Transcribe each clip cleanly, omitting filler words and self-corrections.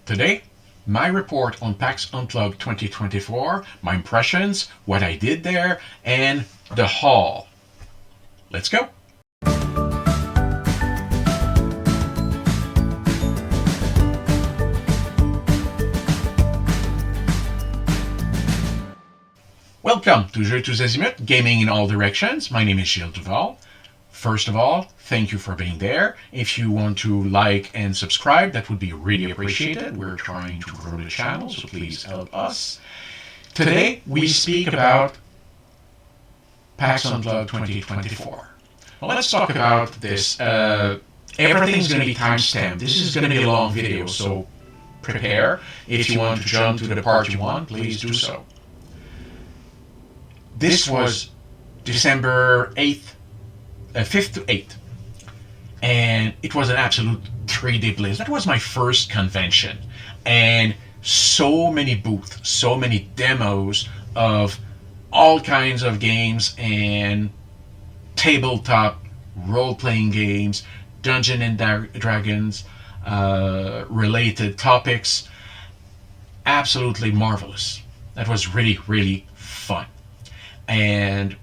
Today, my report on PAX Unplugged 2024, my impressions, what I did there, and the haul. Let's go! Welcome to Jeux tous Azimuts, gaming in all directions. My name is Gilles Duval. First of all, thank you for being there. If you want to like and subscribe, that would be really appreciated. We're trying to grow the channel, so please help us. Today, we speak about PAX Unplugged 2024. Well, let's talk about this. Everything's going to be timestamped. This is going to be a long video, so prepare. If you want to jump to the part you want, please do so. This was December 5th to 8th, and it was an absolute 3-day blaze. That was my first convention, and so many booths, so many demos of all kinds of games and tabletop role-playing games, Dungeons and Dragons related topics. Absolutely marvelous. That was really, really fun. And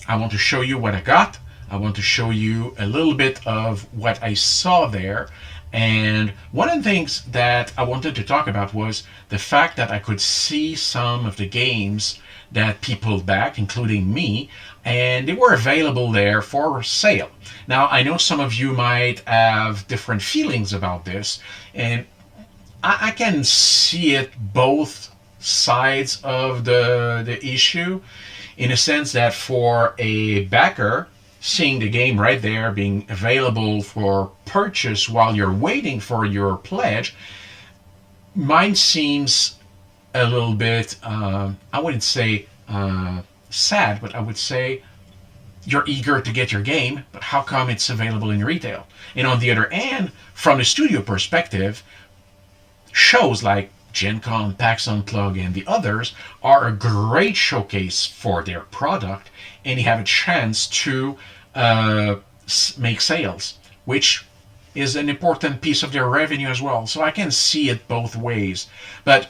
I want to show you what I got. I want to show you a little bit of what I saw there. And one of the things that I wanted to talk about was the fact that I could see some of the games that people backed, including me, and they were available there for sale. Now, I know some of you might have different feelings about this, and I can see it both sides of the issue, in a sense that for a backer, seeing the game right there being available for purchase while you're waiting for your pledge, mine seems a little bit, I wouldn't say sad, but I would say you're eager to get your game, but how come it's available in retail? And on the other hand, from the studio perspective, shows like Gen Con, PAX Unplugged, and the others are a great showcase for their product, and you have a chance to make sales, which is an important piece of their revenue as well. So I can see it both ways. But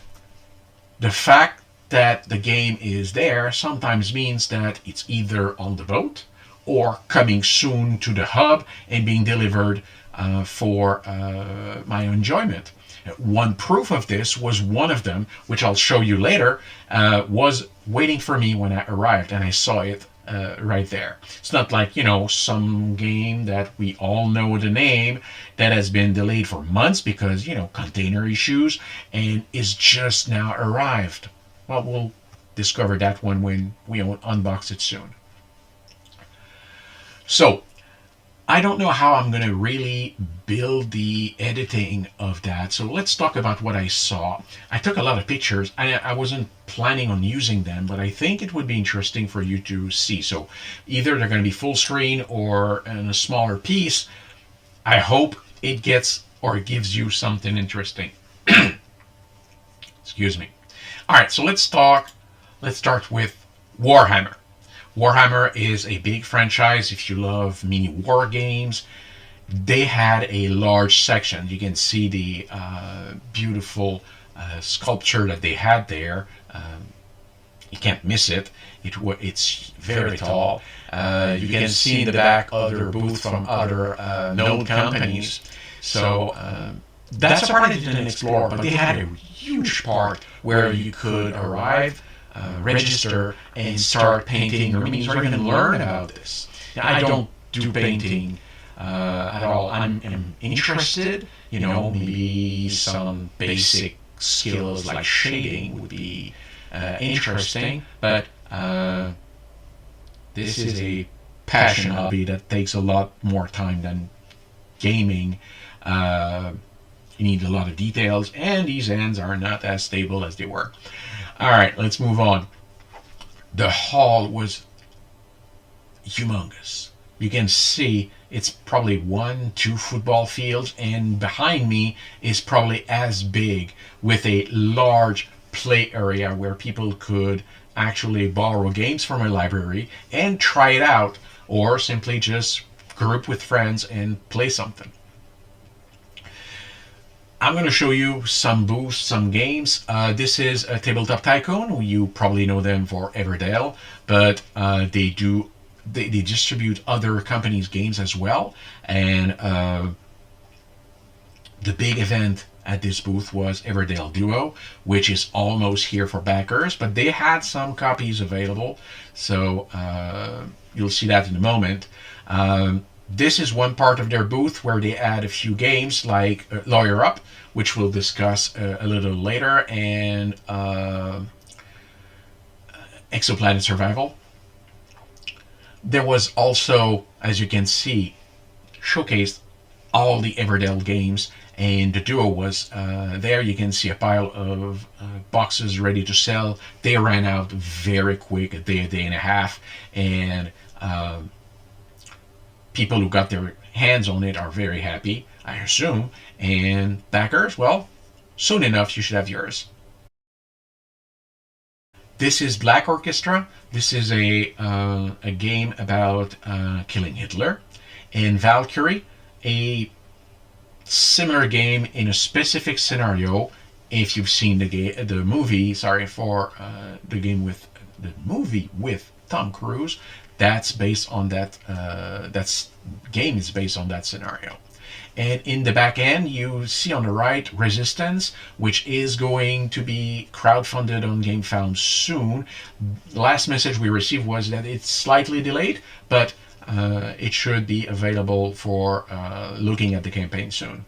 the fact that the game is there sometimes means that it's either on the boat or coming soon to the hub and being delivered for my enjoyment. One proof of this was one of them, which I'll show you later, was waiting for me when I arrived, and I saw it right there. It's not like, some game that we all know the name that has been delayed for months because, container issues and is just now arrived. Well, we'll discover that one when we unbox it soon. So, I don't know how I'm going to really build the editing of that. So let's talk about what I saw. I took a lot of pictures. I wasn't planning on using them, but I think it would be interesting for you to see. So either they're going to be full screen or in a smaller piece. I hope it gets or gives you something interesting. Excuse me. All right, so let's start with Warhammer. Warhammer is a big franchise. If you love mini war games, they had a large section. You can see the beautiful sculpture that they had there. You can't miss it. It's very tall. You can see in the back other booths from other known companies. So that's a part I didn't explore, but they had a huge part where you could arrive, register, and start painting your minis, or even learn about this. Now, I don't do painting at all. I'm interested, maybe some basic skills like shading would be interesting, but this is a passion hobby that takes a lot more time than gaming. You need a lot of details, and these ends are not as stable as they were. All right, let's move on. The hall was humongous. You can see it's probably 1-2 football fields, and behind me is probably as big, with a large play area where people could actually borrow games from a library and try it out, or simply just group with friends and play something. I'm going to show you some booths, some games. This is a Tabletop Tycoon. You probably know them for Everdell, but they distribute other companies' games as well. And the big event at this booth was Everdell Duo, which is almost here for backers, but they had some copies available, so you'll see that in a moment. This is one part of their booth where they add a few games like Lawyer Up, which we'll discuss a little later, and Exoplanet Survival. There was also, as you can see, showcased all the Everdell games, and the Duo was there. You can see a pile of boxes ready to sell. They ran out very quick, a day and a half, and people who got their hands on it are very happy, I assume. And backers, well, soon enough you should have yours. This is Black Orchestra. This is a game about killing Hitler. And Valkyrie, a similar game in a specific scenario. If you've seen the movie, the movie with Tom Cruise, that's based on that. Game is based on that scenario. And in the back end, you see on the right Resistance, which is going to be crowdfunded on GameFound soon. The last message we received was that it's slightly delayed, but it should be available for looking at the campaign soon.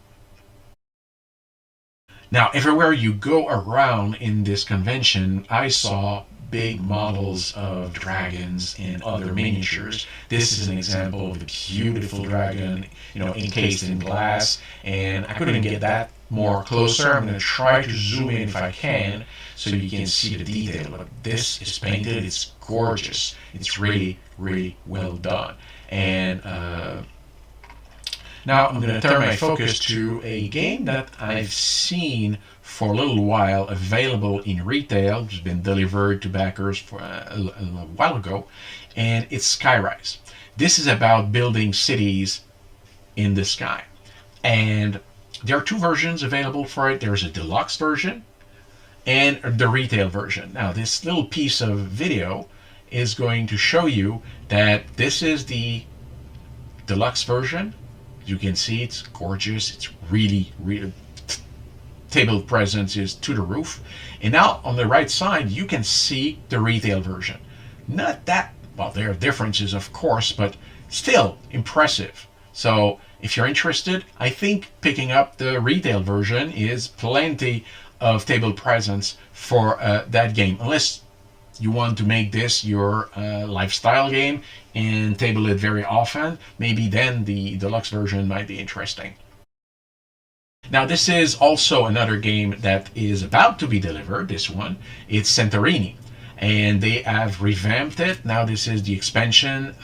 Now, everywhere you go around in this convention, I saw big models of dragons and other miniatures. This is an example of a beautiful dragon, encased in glass, and I couldn't get that more closer. I'm going to try to zoom in if I can so you can see the detail. But this is painted, it's gorgeous. It's really, really well done. And now I'm going to turn my focus to a game that I've seen for a little while available in retail. It's been delivered to backers for a while ago, and it's Skyrise. This is about building cities in the sky. And there are two versions available for it. There's a deluxe version and the retail version. Now, this little piece of video is going to show you that this is the deluxe version. You can see it's gorgeous. It's really, really, table presence is to the roof. And now on the right side, you can see the retail version. Not that, well, there are differences, of course, but still impressive. So if you're interested, I think picking up the retail version is plenty of table presence for that game. Unless you want to make this your lifestyle game and table it very often, maybe then the deluxe version might be interesting. Now, this is also another game that is about to be delivered, this one. It's Santorini, and they have revamped it. Now, this is the expansion,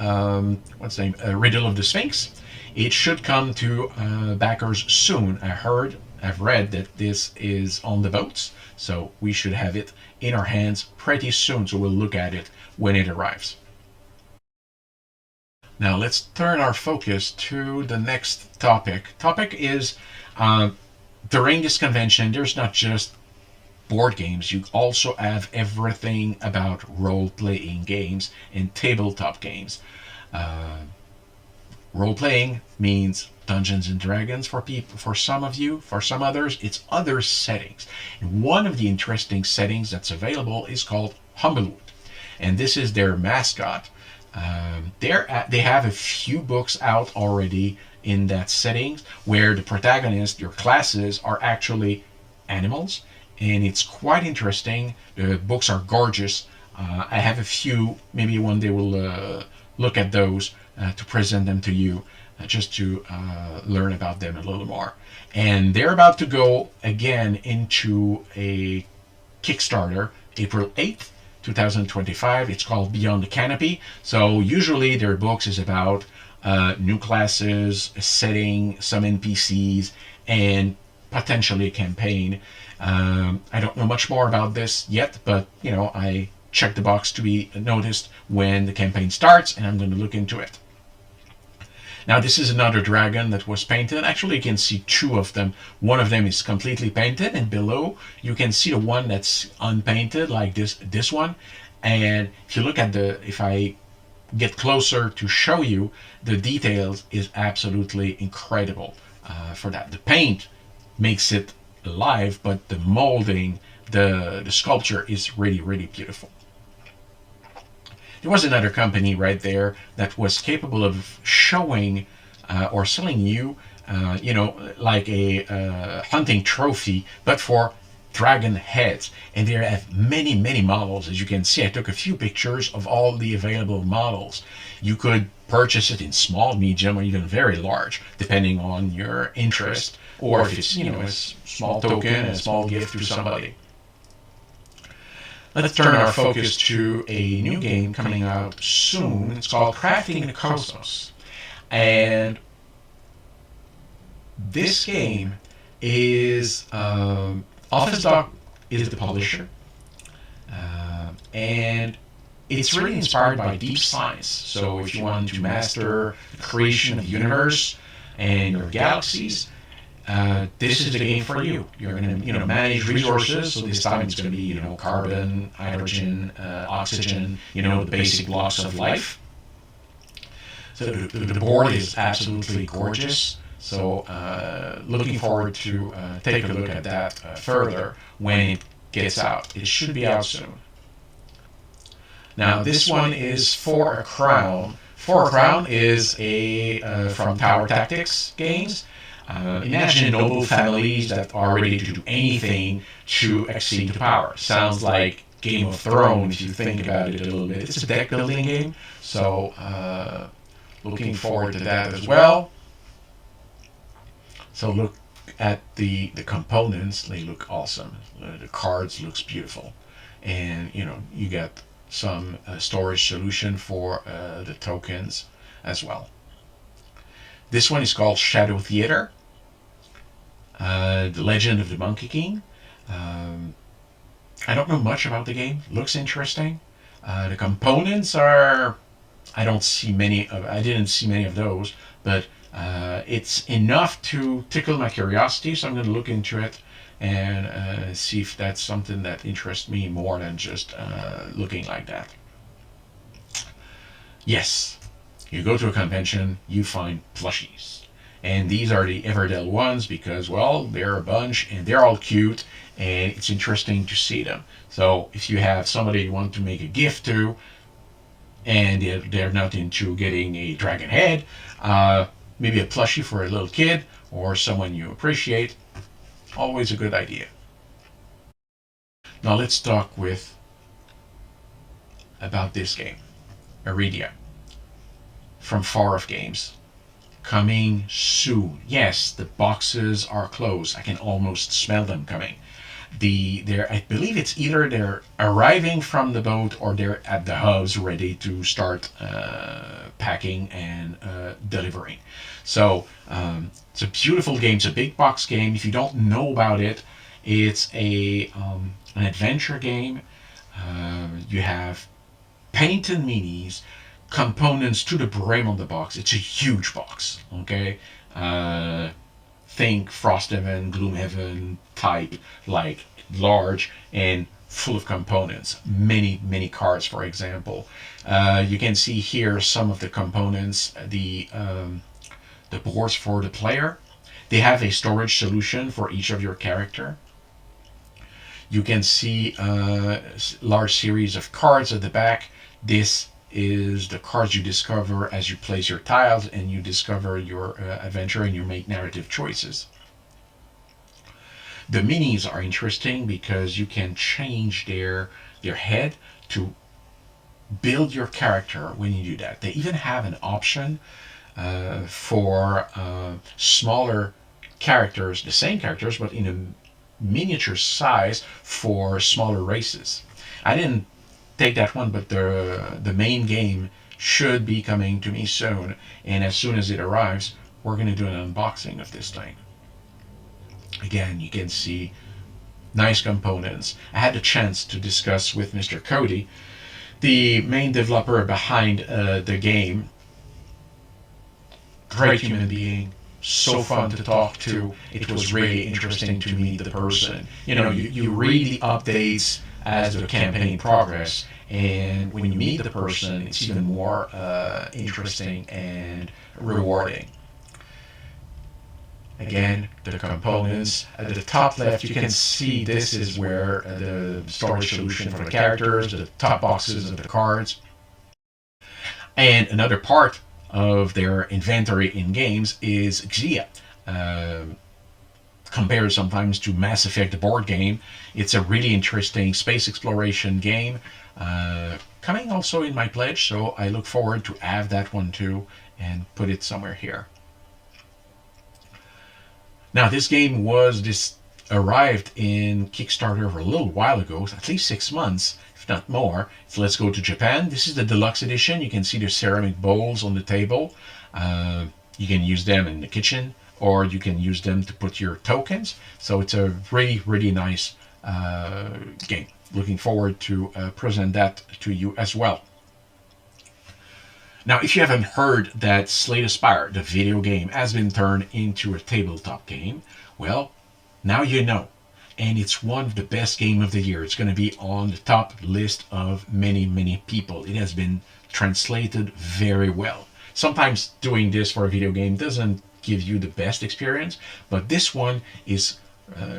what's the name? Riddle of the Sphinx. It should come to backers soon. I've read that this is on the boats, so we should have it in our hands pretty soon, so we'll look at it when it arrives. Now let's turn our focus to the next topic. Topic is, during this convention, there's not just board games, you also have everything about role-playing games and tabletop games. Role-playing means Dungeons and Dragons for people, for some of you, for some others, it's other settings. And one of the interesting settings that's available is called Humblewood. And this is their mascot. They have a few books out already in that setting where the protagonists, your classes, are actually animals, and it's quite interesting. The books are gorgeous. I have a few. Maybe one day we'll look at those to present them to you, just to learn about them a little more. And they're about to go again into a Kickstarter, April 8th. 2025. It's called Beyond the Canopy. So usually their books is about new classes, a setting, some NPCs, and potentially a campaign. I don't know much more about this yet, but I check the box to be noticed when the campaign starts, and I'm going to look into it. Now this is another dragon that was painted. Actually, you can see two of them. One of them is completely painted, and below you can see the one that's unpainted, like this one. And if you look at if I get closer to show you, the details is absolutely incredible for that. The paint makes it alive, but the molding, the sculpture is really, really beautiful. There was another company right there that was capable of showing or selling you, like a hunting trophy, but for dragon heads. And they have many, many models. As you can see, I took a few pictures of all the available models. You could purchase it in small, medium, or even very large, depending on your interest, or if it's, a small token, a small gift to somebody. Let's turn our focus to a new game coming out soon. It's called Crafting the Cosmos. And this game is, Office Dog is the publisher. And it's really inspired by deep science. So if you want to master the creation of the universe and your galaxies, this is the game for you. You're going to, manage resources. So this time it's going to be, carbon, hydrogen, oxygen, the basic blocks of life. So the board is absolutely gorgeous. So looking forward to take a look at that further when it gets out. It should be out soon. Now this one is For a Crown. For a Crown is from Tower Tactics games. Imagine noble families that are ready to do anything to accede to power. Sounds like Game of Thrones if you think about it a little bit. It's a deck building game, so looking forward to that as well. So look at the components; they look awesome. The cards looks beautiful, and you got some storage solution for the tokens as well. This one is called Shadow Theater. The Legend of the Monkey King. I don't know much about the game. Looks interesting. The components are... I didn't see many of those, but it's enough to tickle my curiosity, so I'm going to look into it and see if that's something that interests me more than just looking like that. Yes, you go to a convention, you find plushies. And these are the Everdell ones because, well, they're a bunch and they're all cute and it's interesting to see them. So if you have somebody you want to make a gift to and they're not into getting a dragon head, maybe a plushie for a little kid or someone you appreciate, always a good idea. Now let's talk about this game, Arydia, from Far Off Games. Coming soon. Yes, the boxes are closed. I can almost smell them coming. I believe it's either they're arriving from the boat or they're at the hubs ready to start packing and delivering. So it's a beautiful game. It's a big box game. If you don't know about it, it's an adventure game. You have painted minis, components to the brim on the box. It's a huge box, okay? Think Frosthaven, Gloomhaven type, like large and full of components. Many, many cards, for example. You can see here some of the components, the boards for the player. They have a storage solution for each of your character. You can see a large series of cards at the back. This is the cards you discover as you place your tiles and you discover your adventure and you make narrative choices. The minis are interesting because you can change their head to build your character when you do that. They even have an option for smaller characters, the same characters, but in a miniature size for smaller races. I didn't take that one, but the main game should be coming to me soon, and as soon as it arrives, we're going to do an unboxing of this thing. Again, you can see nice components. I had the chance to discuss with Mr. Cody, the main developer behind the game, great human being, so fun to talk to. It was really interesting to meet the person. You read the updates as the campaign progress, and when you meet the person, it's even more interesting and rewarding. Again, the components. At the top left, you can see this is where the storage solution for the characters, the top boxes of the cards. And another part of their inventory in games is Xia. Compared sometimes to Mass Effect, the board game, it's a really interesting space exploration game. Coming also in my pledge, so I look forward to have that one too and put it somewhere here. Now, this game arrived in Kickstarter a little while ago, at least 6 months, if not more. So let's go to Japan. This is the deluxe edition. You can see the ceramic bowls on the table. You can use them in the kitchen, or you can use them to put your tokens. So it's a really, really nice game. Looking forward to present that to you as well. Now, if you haven't heard that Slay the Spire, the video game, has been turned into a tabletop game, well, now you know. And it's one of the best games of the year. It's going to be on the top list of many, many people. It has been translated very well. Sometimes doing this for a video game doesn't give you the best experience, but this one is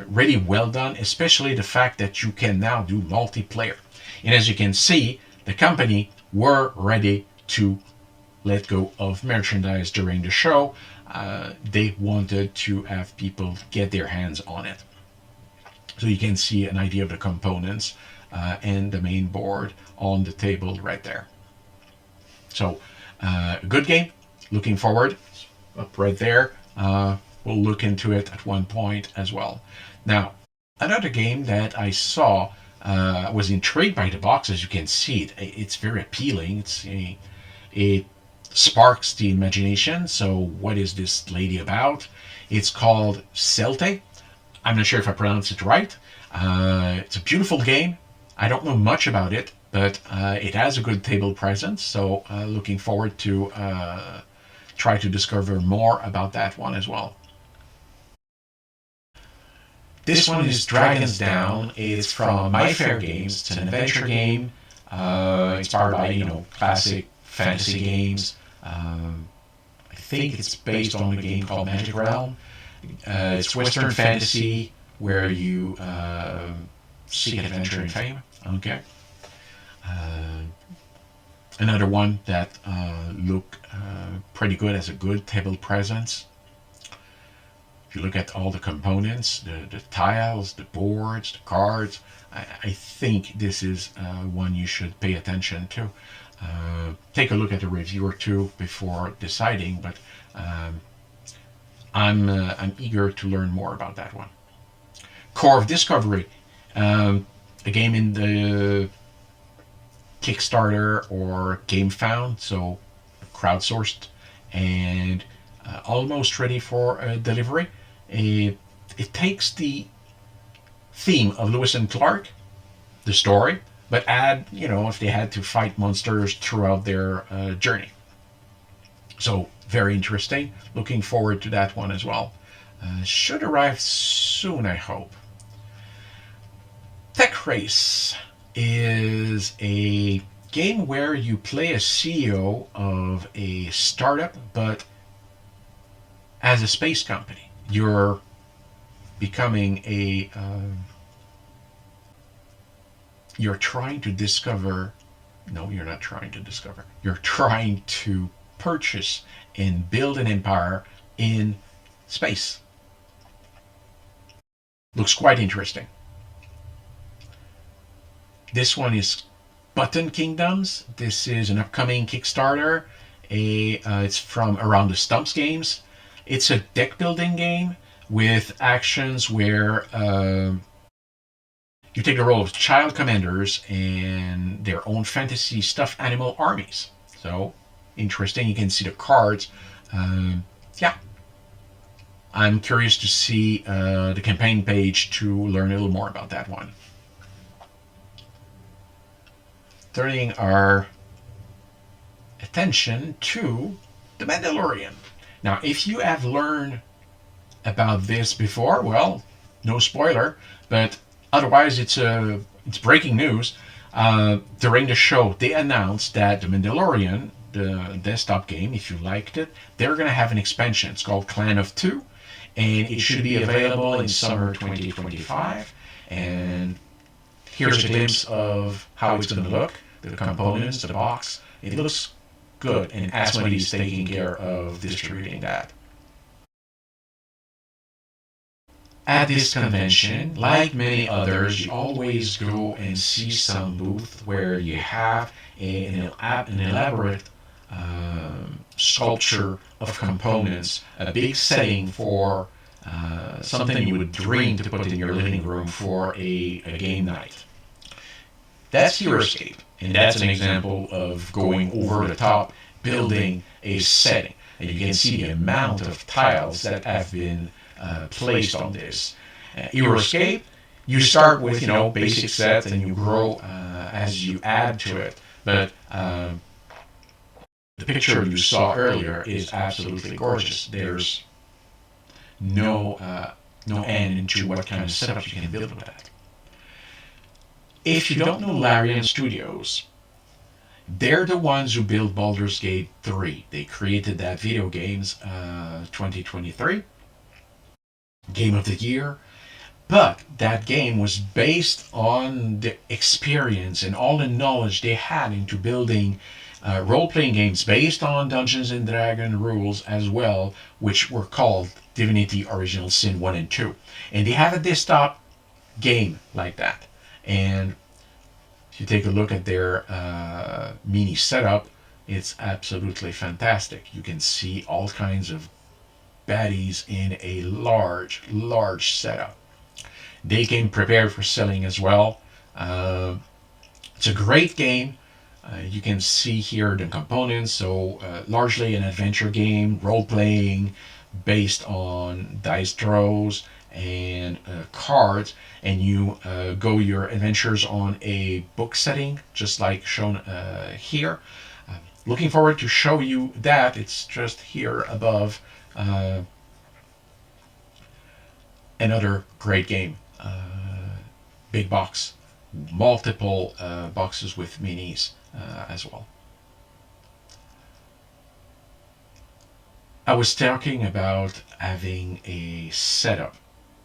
really well done, especially the fact that you can now do multiplayer. And as you can see, the company were ready to let go of merchandise during the show. They wanted to have people get their hands on it. So you can see an idea of the components and the main board on the table right there. So, good game. Looking forward. Up right there. We'll look into it at one point as well. Now, another game that I saw, was intrigued by the box. As you can see, it's very appealing. It sparks the imagination. So what is this lady about? It's called Celtea. I'm not sure if I pronounced it right. It's a beautiful game. I don't know much about it, but it has a good table presence. So looking forward to try to discover more about that one as well. This one is Dragons Down. It's from My Fair Games. It's an adventure game inspired by classic fantasy games. I think it's based on a game called Magic Realm. It's Western fantasy where you seek adventure and fame. Okay. Another one that look pretty good, as a good table presence. If you look at all the components, the tiles, the boards, the cards, I think this is one you should pay attention to. Take a look at the review or two before deciding, but I'm eager to learn more about that one. Core of Discovery, a game in the Kickstarter or GameFound, so crowdsourced and almost ready for delivery. It takes the theme of Lewis and Clark, the story, but add, if they had to fight monsters throughout their journey. So, very interesting. Looking forward to that one as well. Should arrive soon, I hope. Tech Race is a game where you play a CEO of a startup, but as a space company. You're becoming you're trying to discover, no, you're not trying to discover, you're trying to purchase and build an empire in space. Looks quite interesting. This one is Button Kingdoms. This is an upcoming Kickstarter. It's from Around the Stumps Games. It's a deck building game with actions where you take the role of child commanders and their own fantasy stuffed animal armies. So, interesting. You can see the cards. Yeah. I'm curious to see the campaign page to learn a little more about that one. Turning our attention to the Mandolorian. Now, if you have learned about this before, well, no spoiler, but otherwise it's breaking news. During the show, they announced that the Mandolorian, the desktop game, if you liked it, they're going to have an expansion. It's called Clan of Two, and it should be available in summer 2025. And here's a glimpse of how it's going to look, the components, the box. It looks good, and Asmodee is taking care of distributing that. At this convention, like many others, you always go and see some booth where you have an elaborate sculpture of components, a big setting for something you would dream to put in your living room for a game night. That's HeroScape, and that's an example of going over the top, building a setting. And you can see the amount of tiles that have been placed on this. HeroScape, you start with basic sets and you grow as you add to it. But the picture you saw earlier is absolutely gorgeous. There's no end into what kind of setup you can build with that. If you don't know Larian Studios, they're the ones who built Baldur's Gate 3. They created that video games 2023. Game of the Year. But that game was based on the experience and all the knowledge they had into building role-playing games based on Dungeons and Dragons rules as well, which were called Divinity Original Sin 1 and 2. And they have a desktop game like that. And if you take a look at their mini setup, it's absolutely fantastic. You can see all kinds of baddies in a large setup. They came prepared for selling as well. It's a great game. You can see here the components. So largely an adventure game, role-playing, based on dice throws and cards, and you go your adventures on a book setting, just like shown here. Looking forward to show you that. It's just here above. Another great game. Big box, multiple boxes with minis as well. I was talking about having a setup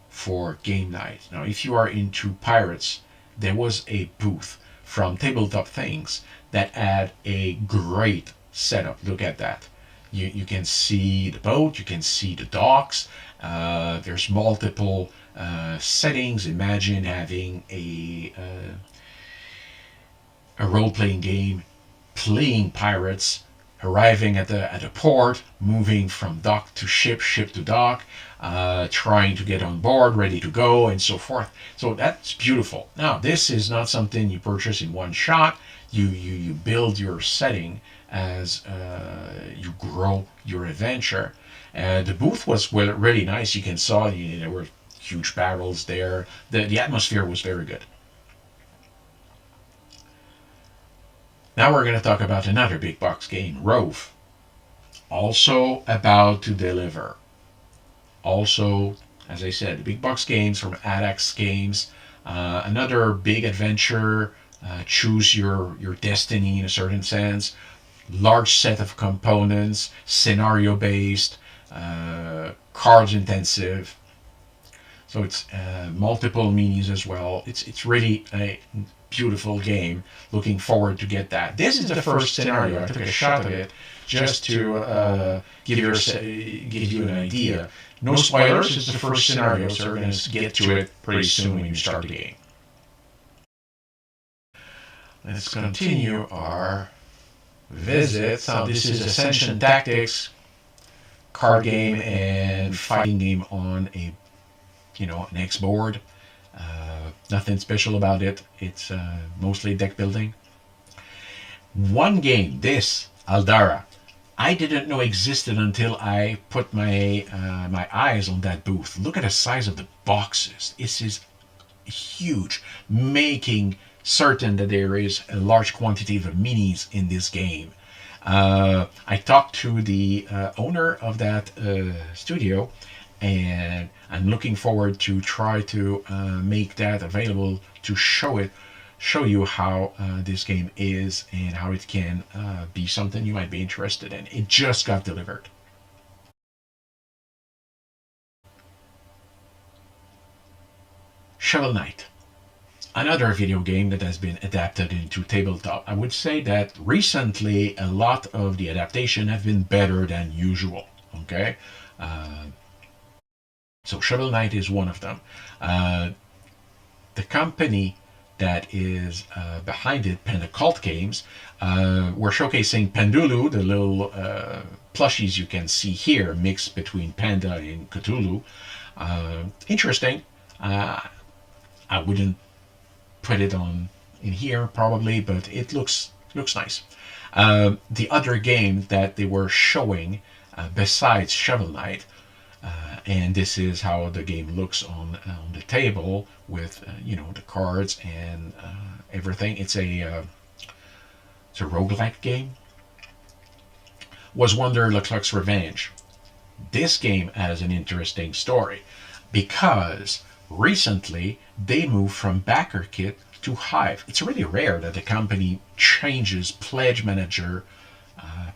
for game night. Now, if you are into pirates, there was a booth from Tabletop Things that had a great setup. Look at that. You can see the boat, you can see the docks. There's multiple settings. Imagine having a role-playing game, playing pirates, arriving at the port, moving from dock to ship, ship to dock, trying to get on board, ready to go, and so forth. So that's beautiful. Now, this is not something you purchase in one shot. You build your setting as you grow your adventure. The booth was really nice. You can see there were huge barrels there. The atmosphere was very good. Now we're going to talk about another big box game, Rove. Also about to deliver. Also, as I said, big box games from Adax Games. Another big adventure. Choose your destiny in a certain sense. Large set of components, scenario based, cards intensive. So it's multiple minis as well. It's really a beautiful game. Looking forward to get that. This is the first scenario. I took a shot of it just to give you an idea. No spoilers. It's the first scenario, so we're going to get to it pretty soon when you start the game. Let's continue our visit. So this is Ascension Tactics, card game and fighting game on an X board. Nothing special about it. It's mostly deck building. One game, this Aldarra, I didn't know existed until I put my eyes on that booth. Look at the size of the boxes. This is huge, making certain that there is a large quantity of minis in this game. I talked to the owner of that studio, and I'm looking forward to try to make that available to show you how this game is and how it can be something you might be interested in. It just got delivered. Shovel Knight, another video game that has been adapted into tabletop. I would say that recently a lot of the adaptation have been better than usual. Okay, so Shovel Knight is one of them. The company that is behind it, Pentacult Games, we're showcasing Pandulu, the little plushies you can see here, mixed between Panda and Cthulhu. Interesting. I wouldn't put it on in here probably, but it looks nice. The other game that they were showing besides Shovel Knight, and this is how the game looks on the table with the cards and everything. It's a roguelike game. Was Wonder LaCluck's Revenge. This game has an interesting story because recently they moved from backer kit to Hive. It's really rare that a company changes pledge manager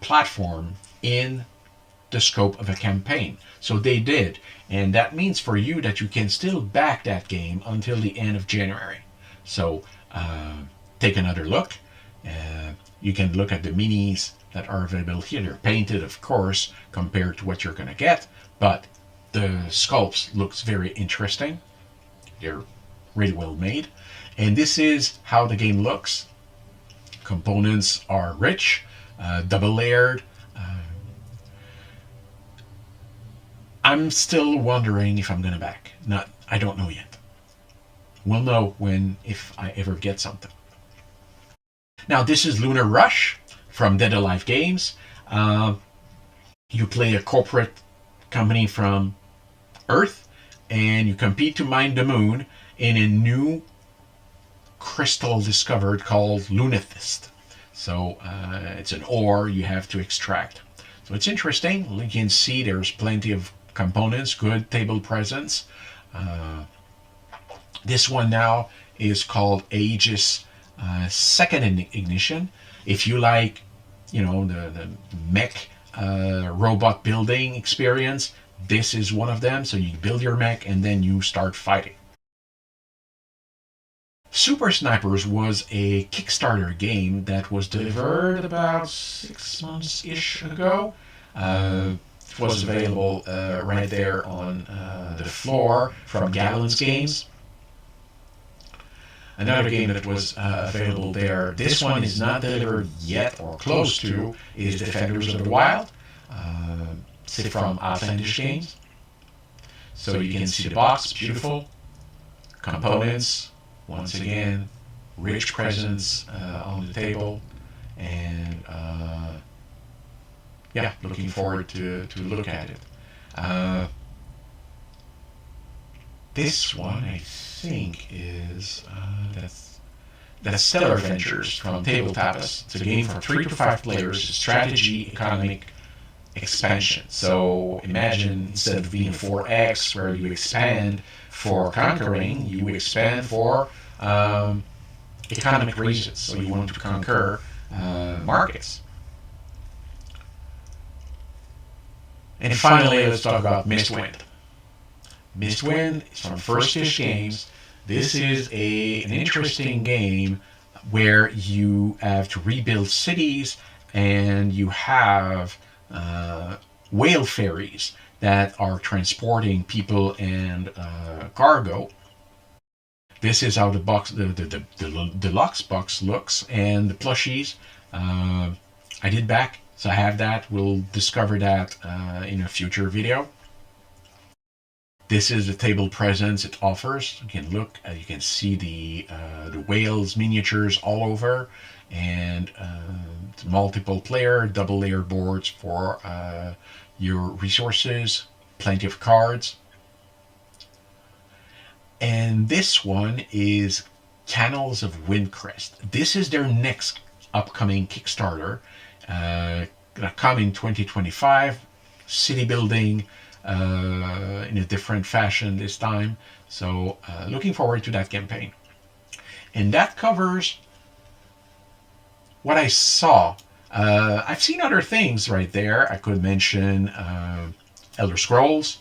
platform in the scope of a campaign. So they did, and that means for you that you can still back that game until the end of January. So take another look. You can look at the minis that are available here. They're painted, of course, compared to what you're going to get, but the sculpts looks very interesting. They're really well made, and this is how the game looks. Components are rich, double layered. I'm still wondering if I'm gonna back. I don't know yet. We'll know if I ever get something. Now this is Lunar Rush from Dead Alive Games. You play a corporate company from Earth, and you compete to mine the moon in a new crystal discovered called Lunethist. So it's an ore you have to extract. So it's interesting. You can see there's plenty of components, good table presence. This one now is called Aegis Second Ignition. If you like, the mech robot building experience, this is one of them. So you build your mech and then you start fighting. Super Snipers was a Kickstarter game that was delivered about 6 months-ish ago. It was available right there on the floor from Gallon's Games. Another game that was available there, this one is not delivered yet or close to, is Defenders of the Wild. It's from Outlandish Games. So you can see the box, beautiful. Components, once again, rich presence on the table. And looking forward to look at it. This one, I think, is that's Stellar Ventures from Tabletop. It's a game for 3 to 5 players, strategy, economic expansion. So imagine instead of being a 4X where you expand for conquering, you expand for economic reasons. So you want to conquer markets. And finally, let's talk about Mythwind. Mythwind is from First Fish Games. This is an interesting game where you have to rebuild cities, and you have whale ferries that are transporting people and cargo. This is how the box, the deluxe box looks, and the plushies. I did back, so I have that. We'll discover that in a future video. This is the table presence it offers. You can look, you can see the whales miniatures all over, and multiple player, double layer boards for your resources, plenty of cards. And this one is Canals of Windcrest. This is their next upcoming Kickstarter. gonna come in 2025. City building in a different fashion this time. So looking forward to that campaign. And that covers what I saw. I've seen other things right there. I could mention Elder Scrolls.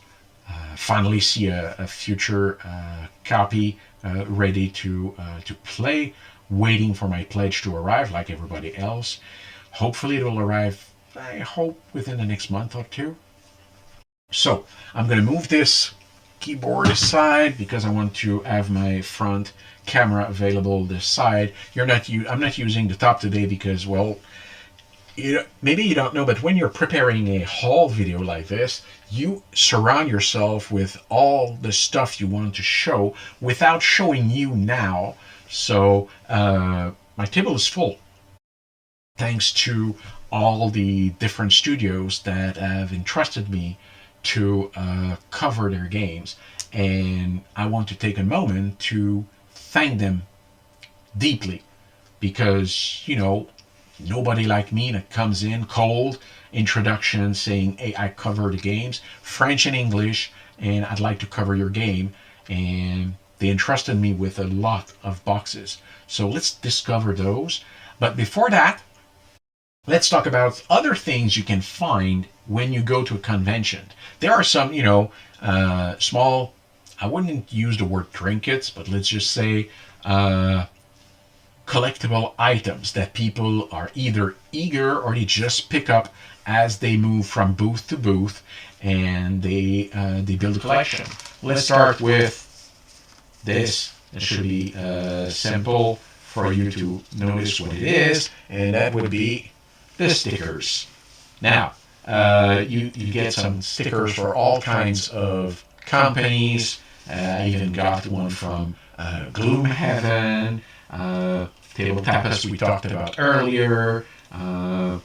Finally see a future copy ready to play, waiting for my pledge to arrive like everybody else. Hopefully it will arrive, I hope, within the next month or two. So I'm going to move this keyboard aside because I want to have my front camera available this side. I'm not using the top today because, well, maybe you don't know, but when you're preparing a haul video like this, you surround yourself with all the stuff you want to show without showing you now. So my table is full, thanks to all the different studios that have entrusted me to cover their games. And I want to take a moment to thank them deeply because, nobody like me that comes in cold, introduction saying, hey, I cover the games, French and English, and I'd like to cover your game. And they entrusted me with a lot of boxes. So let's discover those. But before that, let's talk about other things you can find when you go to a convention. There are some, small, I wouldn't use the word trinkets, but let's just say collectible items that people are either eager or they just pick up as they move from booth to booth, and they build a collection. Let's start with this. It should be simple for you to notice what it is, and that would be the stickers. Now, you get some stickers for all kinds of companies. I even got one from Gloomhaven, Tabletop, as we talked about earlier, the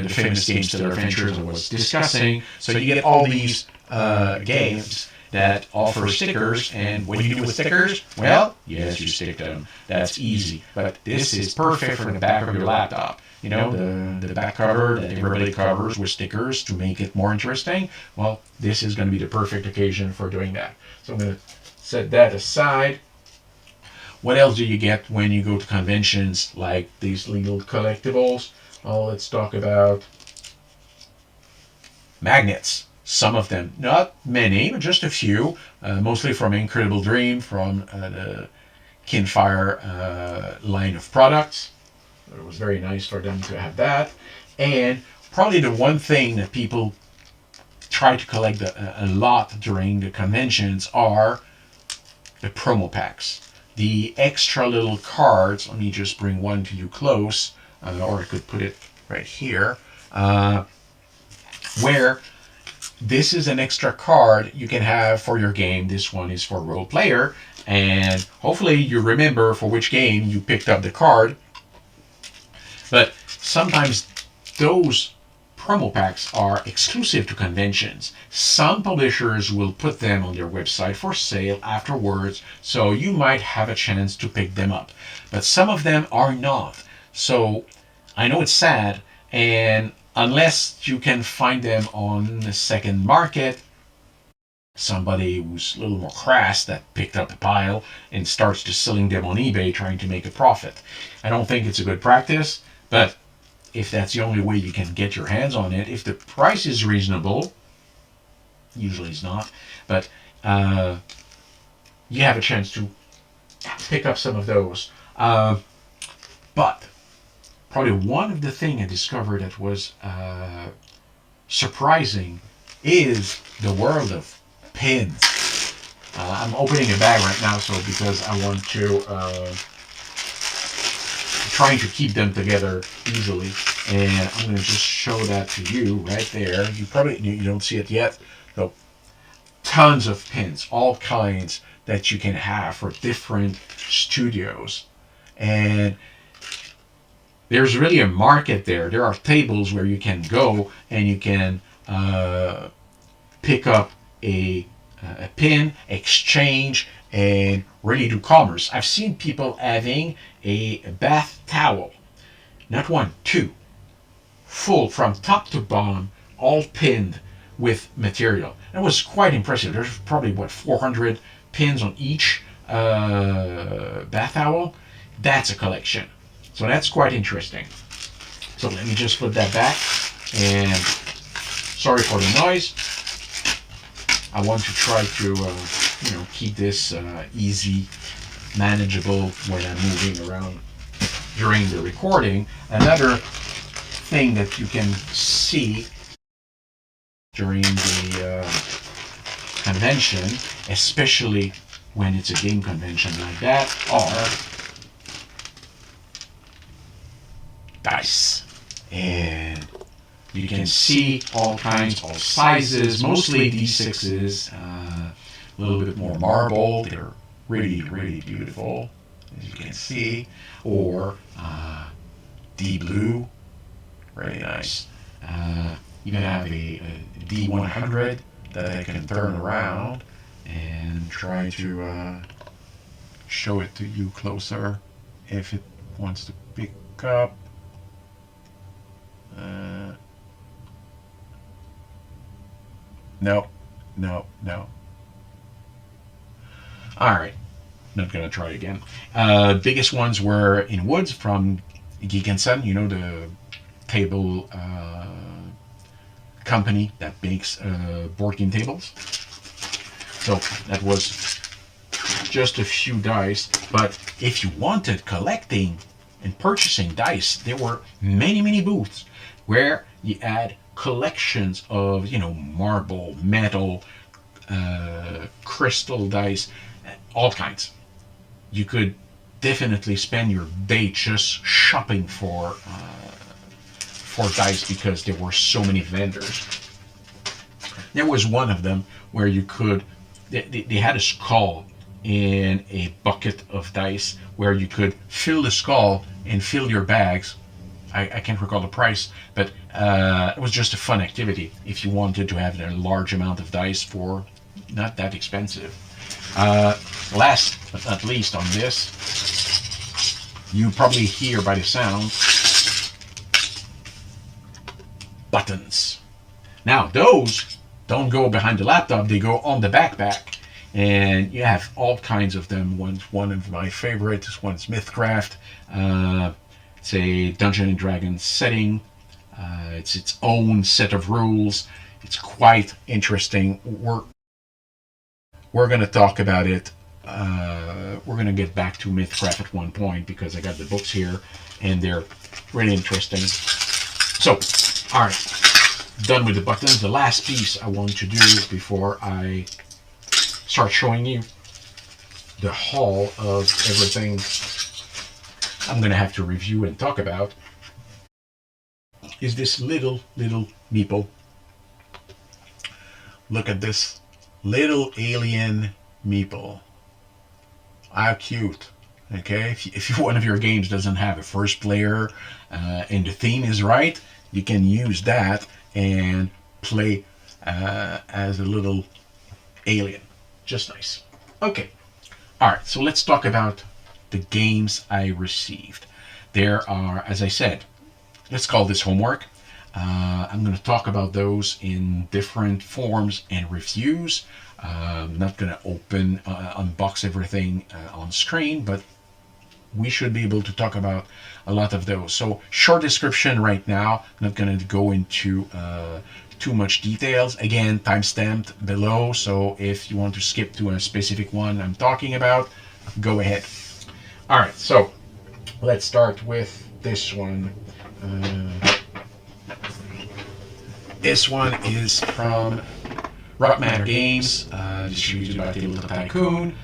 famous Game Stealer Adventures I was discussing. So you get all these games that offer stickers, and what do you do with stickers? Well, yes, you stick them. That's easy. But this is perfect for the back of your laptop. The back cover that everybody covers with stickers to make it more interesting. Well, this is going to be the perfect occasion for doing that. So I'm going to set that aside. What else do you get when you go to conventions like these little collectibles? Well, let's talk about magnets. Some of them, not many, but just a few, mostly from Incredible Dream, from the Kinfire line of products. It was very nice for them to have that. And probably the one thing that people try to collect a lot during the conventions are the promo packs. The extra little cards. Let me just bring one to you close, or I could put it right here, where this is an extra card you can have for your game. This one is for Role Player, and hopefully you remember for which game you picked up the card. But sometimes those promo packs are exclusive to conventions. Some publishers will put them on their website for sale afterwards, so you might have a chance to pick them up. But some of them are not. So I know it's sad, and unless you can find them on the second market, somebody who's a little more crass that picked up a pile and starts just selling them on eBay trying to make a profit. I don't think it's a good practice, but if that's the only way you can get your hands on it, if the price is reasonable, usually it's not, but you have a chance to pick up some of those. But probably one of the things I discovered that was surprising is the world of pins. I'm opening a bag right now, so because I want to trying to keep them together easily, and I'm going to just show that to you right there. You don't see it yet. So tons of pins, all kinds that you can have for different studios, and there's really a market there. There are tables where you can go and you can pick up a pin, exchange, and really do commerce. I've seen people having a bath towel, not one, two, full from top to bottom, all pinned with material. That was quite impressive. There's probably, 400 pins on each bath towel. That's a collection. So that's quite interesting. So let me just put that back. And sorry for the noise. I want to try to, keep this easy, manageable when I'm moving around during the recording. Another thing that you can see during the convention, especially when it's a game convention like that, are dice. And you can see all kinds, all sizes, mostly D6s, a little bit more marble. They're really, really beautiful, as you can see. Or D blue, very nice. Even have a D100 that I can turn around and try to show it to you closer if it wants to pick up. No. Alright, not gonna try again. Biggest ones were in woods from Geek and Sun, the table company that makes board game tables. So that was just a few dice. But if you wanted collecting and purchasing dice, there were many, many booths where you had collections of, marble, metal, crystal dice, all kinds. You could definitely spend your day just shopping for dice because there were so many vendors. There was one of them where you could, they had a skull in a bucket of dice where you could fill the skull and fill your bags. I can't recall the price, but it was just a fun activity if you wanted to have a large amount of dice for not that expensive. Last but not least on this, you probably hear by the sound, buttons. Now those don't go behind the laptop, they go on the backpack. And you have all kinds of them. One of my favorites, one's Mythcraft. It's a Dungeons and Dragons setting. It's its own set of rules. It's quite interesting. We're going to talk about it. We're going to get back to Mythcraft at one point because I got the books here and they're really interesting. So, all right, done with the buttons. The last piece I want to do before I start showing you the haul of everything I'm going to have to review and talk about is this little meeple. Look at this little alien meeple. How cute. Okay, if one of your games doesn't have a first player and the theme is right, you can use that and play as a little alien. Just nice. Okay. All right, so let's talk about the games I received. There are, as I said, let's call this homework. I'm going to talk about those in different forms and reviews. I'm not going to unbox everything on screen, but we should be able to talk about a lot of those. So short description right now. I'm not going to go into too much details. Again, timestamped below, so if you want to skip to a specific one I'm talking about, go ahead. All right, so let's start with this one. This one is from Rock Matter Games, distributed by Tabletop Tycoon.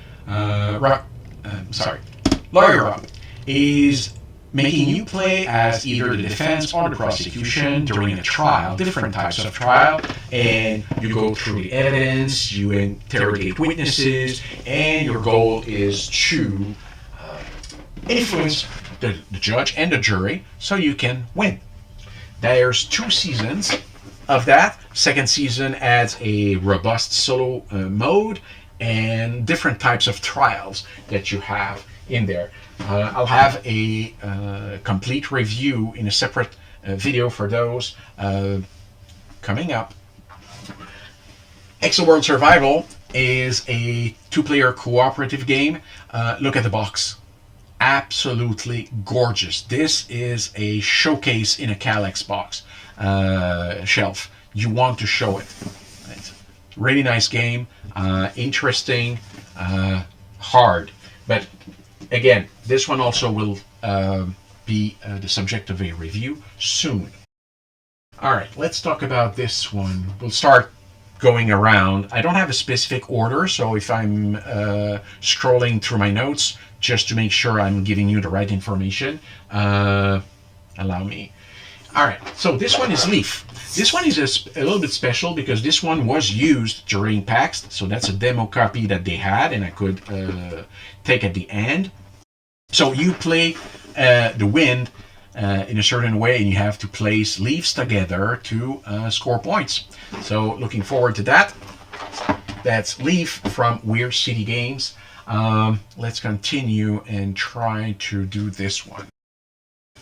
Lawyer Rob is making you play as either the defense or the prosecution during a trial, different types of trial, and you go through the evidence, you interrogate witnesses, and your goal is to influence the judge and the jury so you can win. There's 2 seasons of that. Second season adds a robust solo mode and different types of trials that you have in there. I'll have a complete review in a separate video for those coming up. Exoworld Survival is a 2-player cooperative game. Look at the box. Absolutely gorgeous. This is a showcase in a Kallax box shelf. You want to show it. It's a really nice game. Interesting. Hard. But again, this one also will be the subject of a review soon. Alright, let's talk about this one. We'll start going around. I don't have a specific order, so if I'm scrolling through my notes just to make sure I'm giving you the right information, allow me. Alright, so this one is Leaf. This one is a little bit special because this one was used during PAX, so that's a demo copy that they had and I could take at the end. So you play the wind in a certain way and you have to place leaves together to score points. So looking forward to that. That's Leaf from Weird City Games. Let's continue and try to do this one.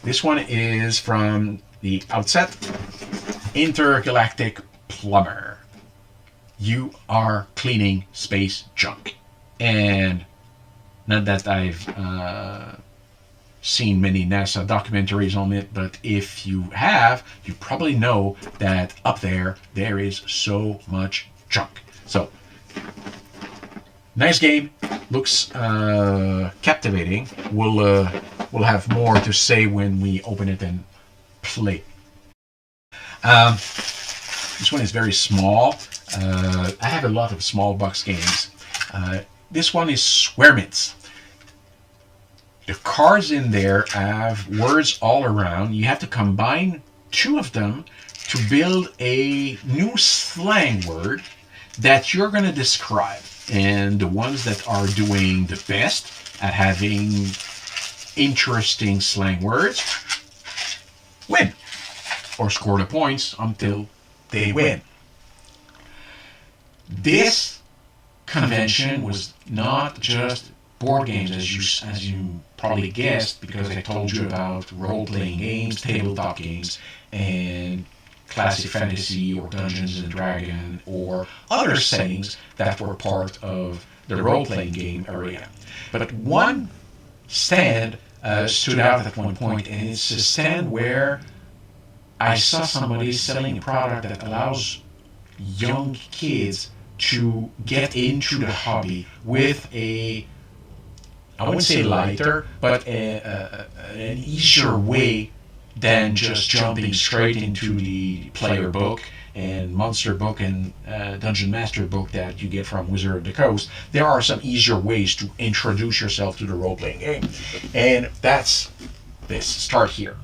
This one is from the outset, Intergalactic Plumber. You are cleaning space junk. And not that I've seen many NASA documentaries on it, but if you have, you probably know that up there is so much junk. So, nice game, looks captivating. We'll have more to say when we open it and play. This one is very small. I have a lot of small box games. This one is Swearmits. The cards in there have words all around. You have to combine 2 of them to build a new slang word that you're going to describe. And the ones that are doing the best at having interesting slang words win, or score the points until they win. This convention was not just board games, as you probably guessed, because I told you about role-playing games, tabletop games, and classic fantasy or Dungeons and Dragons or other settings that were part of the role-playing game area. But one stand stood out at one point, and it's a stand where I saw somebody selling a product that allows young kids to get into the hobby with a, I wouldn't say lighter, but an easier way than just jumping straight into the player book and monster book and dungeon master book that you get from Wizard of the Coast. There are some easier ways to introduce yourself to the role-playing game, and that's this. Start here.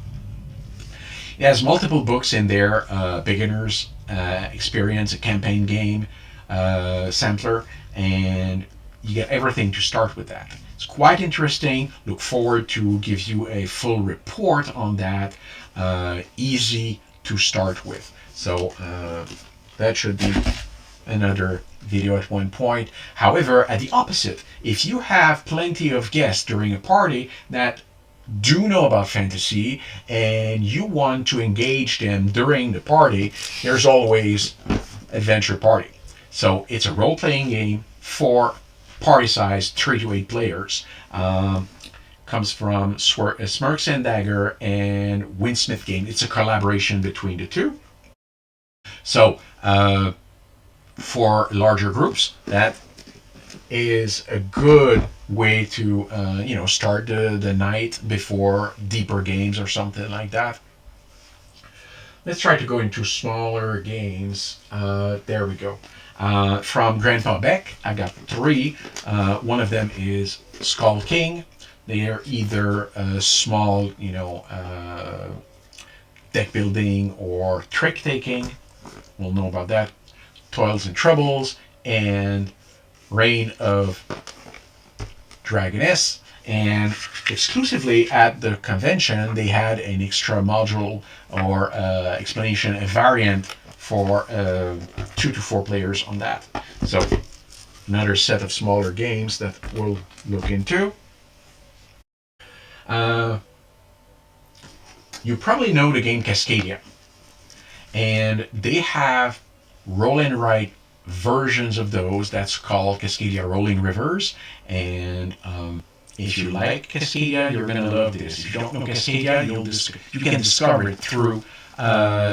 It has multiple books in there, beginner's experience, a campaign game, sampler, and you get everything to start with that. It's quite interesting. Look forward to give you a full report on that. Easy to start with. So that should be another video at one point. However, at the opposite, if you have plenty of guests during a party that do know about fantasy and you want to engage them during the party, there's always Adventure Party. So it's a role-playing game for party size 3 to 8 players. Comes from Smirks and Dagger and Winsmith Game. It's a collaboration between the two. So for larger groups, that is a good way to start the night before deeper games or something like that. Let's try to go into smaller games. There we go. From Grandpa Beck, I got 3. One of them is Skull King. They are either small, deck building or trick taking. We'll know about that. Toils and Troubles and Reign of Dragoness. And exclusively at the convention, they had an extra module or explanation, a variant for 2 to 4 players on that. So another set of smaller games that we'll look into. you probably know the game Cascadia, and they have roll and write versions of those that's called Cascadia Rolling Rivers. And if you like Cascadia, you're gonna love this. If you don't know Cascadia, you can discover it through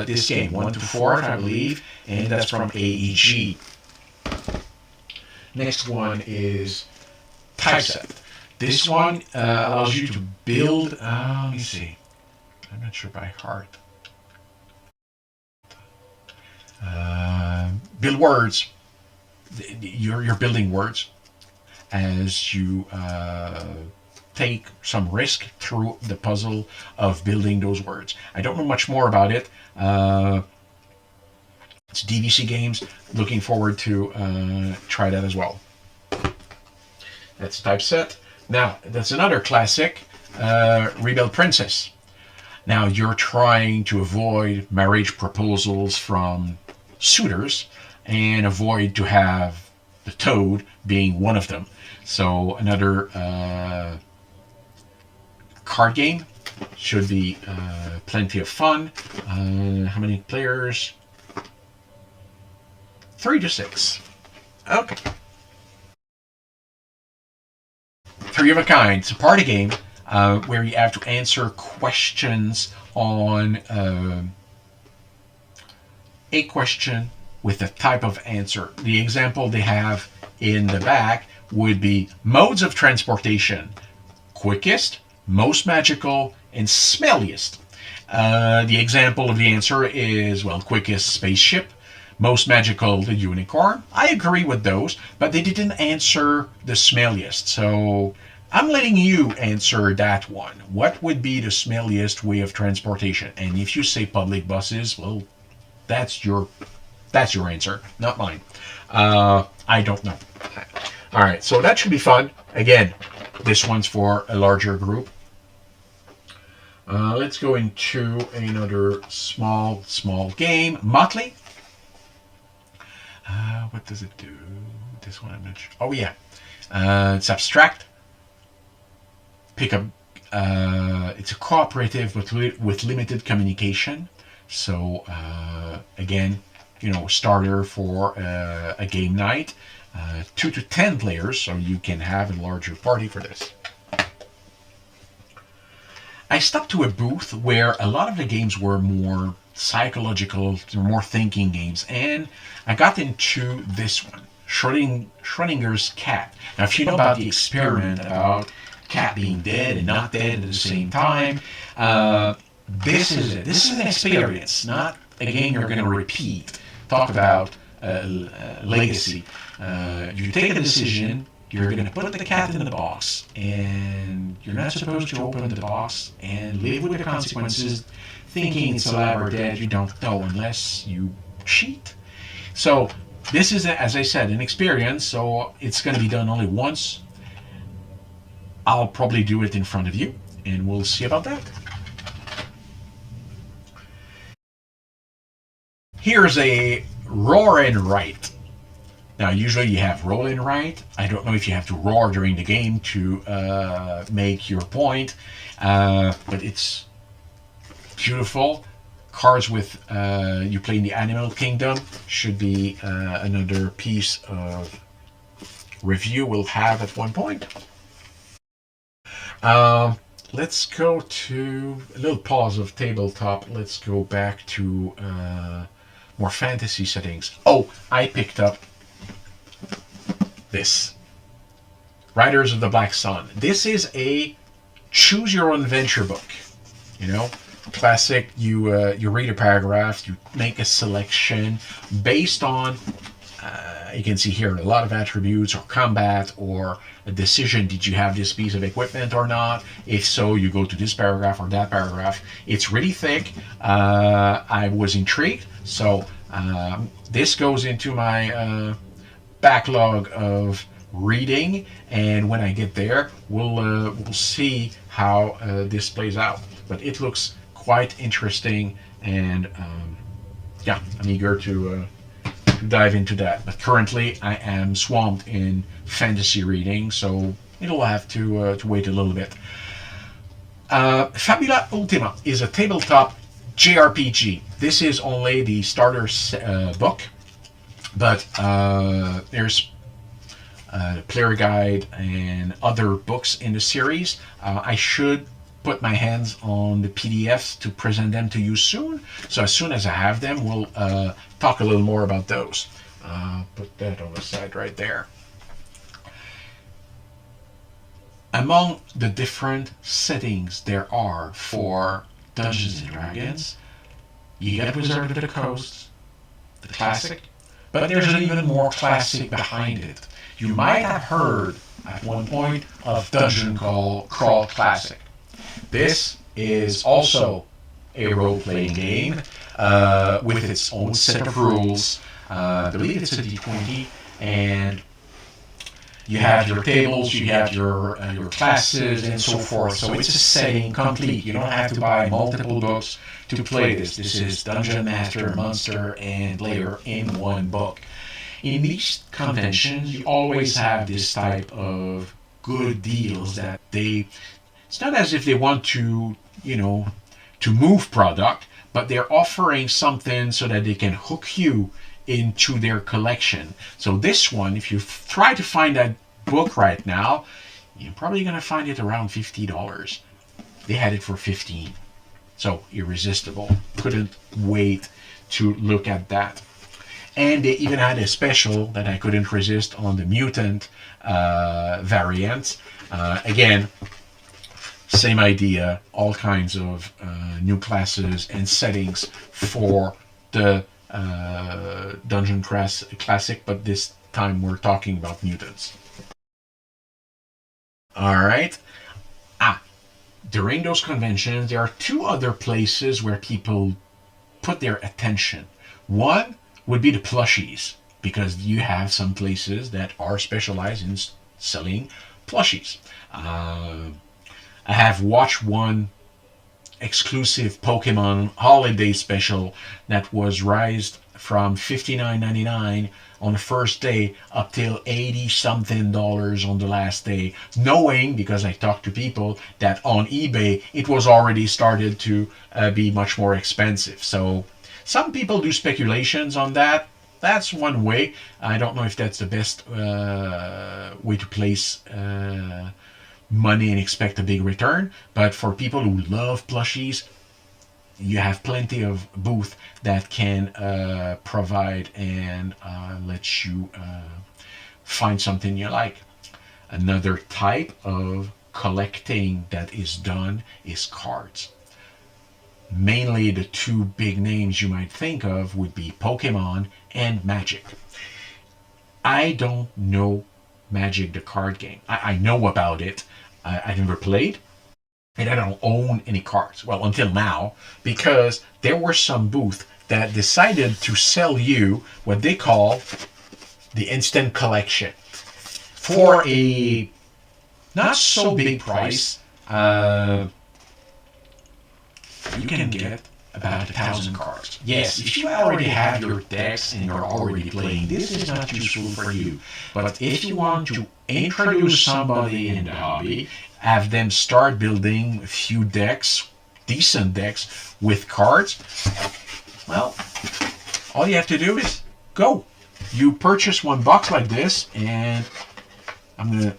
this game, 1 to 4, I believe, and that's from AEG. Next one is Typeset. This one allows you to build. Let me see. I'm not sure by heart. Build words. You're building words as you take some risk through the puzzle of building those words. I don't know much more about it. It's DVC Games. Looking forward to try that as well. That's Typeset. Now, that's another classic, Rebel Princess. Now, you're trying to avoid marriage proposals from suitors and avoid to have the toad being one of them. So another card game. Should be plenty of fun. How many players? 3 to 6. Okay. 3 of a kind. It's a party game where you have to answer questions on a question with a type of answer. The example they have in the back would be modes of transportation: quickest, most magical, and smelliest. The example of the answer is, well, quickest, spaceship; most magical, the unicorn. I agree with those, but they didn't answer the smelliest. So I'm letting you answer that one. What would be the smelliest way of transportation? And if you say public buses, well, that's your answer, not mine. I don't know. All right, so that should be fun. Again, this one's for a larger group. Let's go into another small game. Motley. What does it do? This one I'm not sure. Oh yeah, it's abstract. Pick up. It's a cooperative with limited communication. So again, starter for a game night. 2 to 10 players, so you can have a larger party for this. I stepped to a booth where a lot of the games were more psychological, more thinking games, and I got into this one, Schrodinger's Cat. Now, if you know about the experiment about cat being dead and not dead at the same time, this is it. This is an experience, not a game you're going to repeat. Talk about legacy. You take a decision. You're going to put the cat in the box, and you're not supposed to open the box and live with the consequences, thinking it's alive or dead. You don't know unless you cheat. So this is, as I said, an experience, so it's going to be done only once. I'll probably do it in front of you, and we'll see about that. Here's a roar and write. Now, usually you have roll and write. I don't know if you have to roar during the game to make your point, but it's beautiful. Cards with you play in the Animal Kingdom should be another piece of review we'll have at one point. Let's go to a little pause of tabletop. Let's go back to more fantasy settings. Oh, I picked up this Riders of the Black Sun. This is a choose your own adventure book. Classic. You read a paragraph, you make a selection based on you can see here a lot of attributes or combat or a decision. Did you have this piece of equipment or not? If so, you go to this paragraph or that paragraph. It's really thick. I was intrigued, so this goes into my backlog of reading, and when I get there, we'll see how this plays out. But it looks quite interesting, and yeah, I'm eager to dive into that. But currently, I am swamped in fantasy reading, so it'll have to wait a little bit. Fabula Ultima is a tabletop JRPG. This is only the starter book, but there's player guide and other books in the series. I should put my hands on the PDFs to present them to you soon. So as soon as I have them, we'll talk a little more about those. Put that on the side right there. Among the different settings there are for Dungeons and Dragons, you get Wizard of the Coast, the classic, but there's an even more classic behind it. You might have heard at one point of Dungeon Crawl Classic. This is also a role-playing game with its own set of rules. I believe it's a D20, and you have your tables, you have your classes, and so forth. So it's a setting complete. You don't have to buy multiple books to play this. This is Dungeon Master, Monster, and Player in one book. In these conventions, you always have this type of good deals that it's not as if they want to, to move product, but they're offering something so that they can hook you into their collection. So this one, if you try to find that book right now, you're probably going to find it around $50. They had it for $15. So irresistible. Couldn't wait to look at that. And they even had a special that I couldn't resist on the mutant variant. Again, same idea, all kinds of new classes and settings for the Dungeon Classic, but this time we're talking about mutants. Alright. During those conventions, there are two other places where people put their attention. One would be the plushies, because you have some places that are specialized in selling plushies. I have watched one exclusive Pokemon holiday special that was raised from $59.99 on the first day up till $80 something on the last day, knowing, because I talked to people, that on eBay it was already started to be much more expensive. So some people do speculations on that. That's one way. I don't know if that's the best way to place money and expect a big return, but for people who love plushies, you have plenty of booth that can provide and let you find something you like. Another type of collecting that is done is cards. Mainly the two big names you might think of would be Pokemon and Magic. I don't know Magic the card game. I know about it. I never played, and I don't own any cards. Well, until now, because there were some booths that decided to sell you what they call the instant collection for a not so big price. You can get about 1,000 cards. Yes, if you already have your decks and you're already playing, this is not useful for you. But if you want to introduce somebody in the hobby, have them start building a few decks, decent decks with cards, well, all you have to do is go. You purchase one box like this, and I'm going to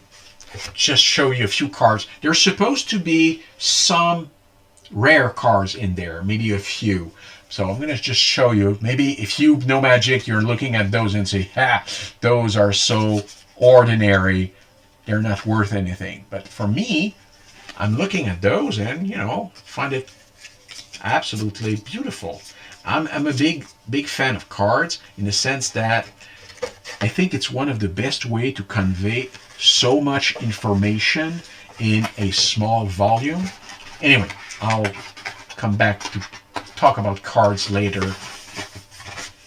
just show you a few cards. There's supposed to be some rare cards in there, maybe a few. So I'm going to just show you. Maybe if you know Magic, you're looking at those and say, those are so ordinary, they're not worth anything. But for me, I'm looking at those and, find it absolutely beautiful. I'm a big fan of cards in the sense that I think it's one of the best way to convey so much information in a small volume. Anyway, I'll come back to talk about cards later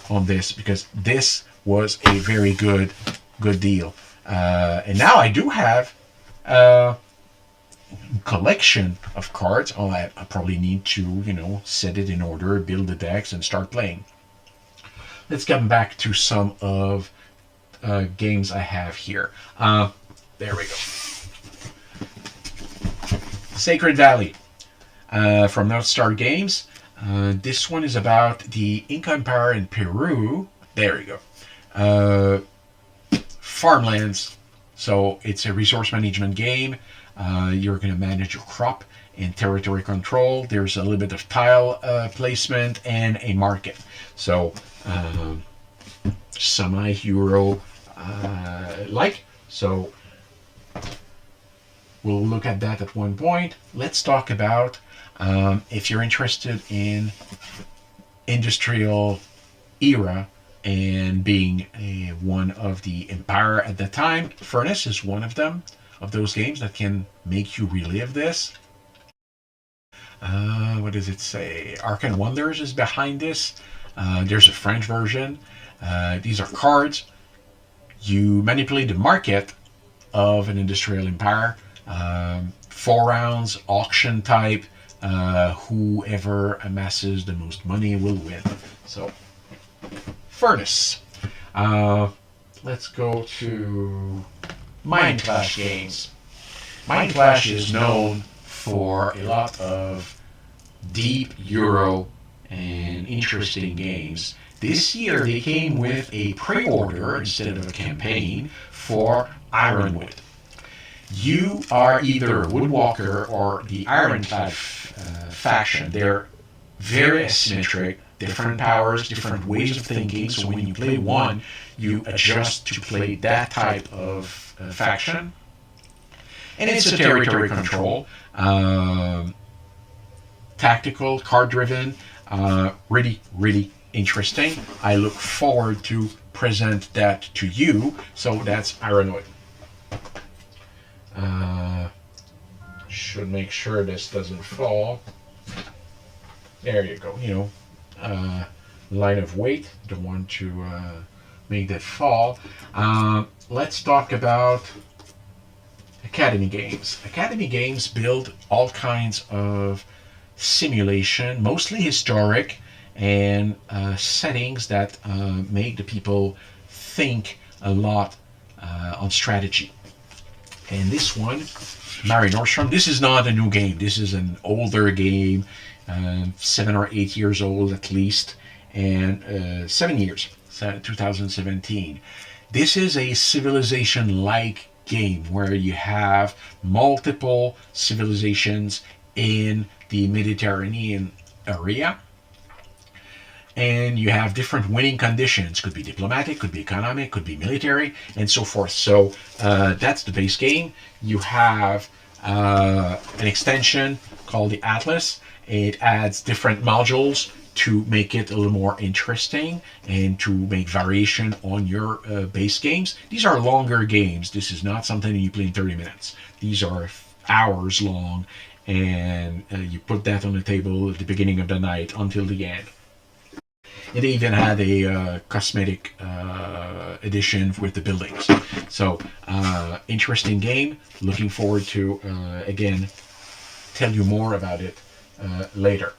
on this, because this was a very good deal. And now I do have a collection of cards. I probably need to, set it in order, build the decks, and start playing. Let's get back to some of games I have here. There we go. Sacred Valley. from North Star Games. This one is about the Inca Empire in Peru. There you go. Farmlands. So it's a resource management game. You're going to manage your crop and territory control. There's a little bit of tile placement and a market. So semi-hero like. So we'll look at that at one point. Let's talk about if you're interested in industrial era and being one of the Empire at the time. Furnace is one of them, of those games that can make you relive this. What does it say? Arcane Wonders is behind this. There's a French version. These are cards. You manipulate the market of an industrial empire. 4 rounds, auction type. Whoever amasses the most money will win. So, Furnace. Let's go to Mind Clash games. Mind Clash is known for a lot of deep Euro and interesting games. This year they came with a pre-order instead of a campaign for Ironwood. You are either a Woodwalker or the Ironclad faction. They're very asymmetric, different powers, different ways of thinking. So when you play one, you adjust to play that type of faction. And it's a territory control, tactical, card-driven, really, really interesting. I look forward to present that to you. So that's Ironwood. Should make sure this doesn't fall. There you go. You know, line of weight. Don't want to make that fall. Let's talk about Academy games. Academy games build all kinds of simulation, mostly historic, and settings that make the people think a lot on strategy. And this one, Mare Nostrum, this is not a new game. This is an older game, 7 or 8 years old at least, and 7 years, 2017. This is a civilization-like game where you have multiple civilizations in the Mediterranean area. And you have different winning conditions. Could be diplomatic, could be economic, could be military, and so forth. So that's the base game. You have an extension called the Atlas. It adds different modules to make it a little more interesting and to make variation on your base games. These are longer games. This is not something you play in 30 minutes. These are hours long, and you put that on the table at the beginning of the night until the end. It even had a cosmetic edition with the buildings. So, interesting game. Looking forward to, again, tell you more about it later.